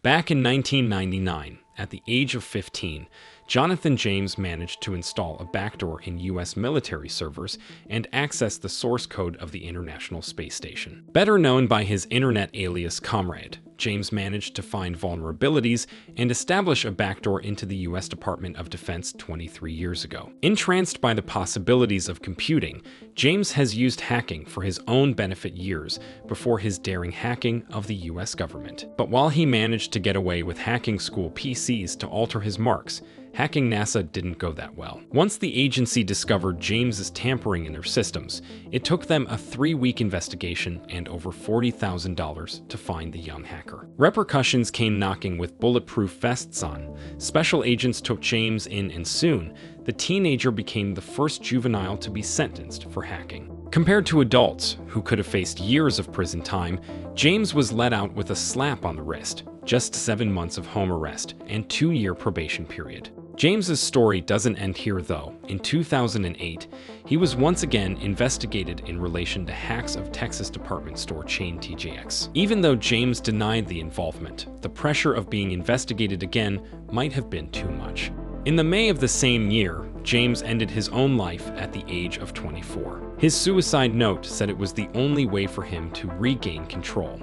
Back in 1999, at the age of 15, Jonathan James managed to install a backdoor in U.S. military servers and access the source code of the International Space Station. Better known by his internet alias Comrade, James managed to find vulnerabilities and establish a backdoor into the U.S. Department of Defense 23 years ago. Entranced by the possibilities of computing, James has used hacking for his own benefit years before his daring hacking of the U.S. government. But while he managed to get away with hacking school PCs to alter his marks, hacking NASA didn't go that well. Once the agency discovered James's tampering in their systems, it took them a 3-week investigation and over $40,000 to find the young hacker. Repercussions came knocking with bulletproof vests on. Special agents took James in, and soon, the teenager became the first juvenile to be sentenced for hacking. Compared to adults, who could have faced years of prison time, James was let out with a slap on the wrist, just 7 months of home arrest, and 2-year probation period. James's story doesn't end here though. In 2008, he was once again investigated in relation to hacks of Texas department store chain TJX. Even though James denied the involvement, the pressure of being investigated again might have been too much. In the May of the same year, James ended his own life at the age of 24. His suicide note said it was the only way for him to regain control.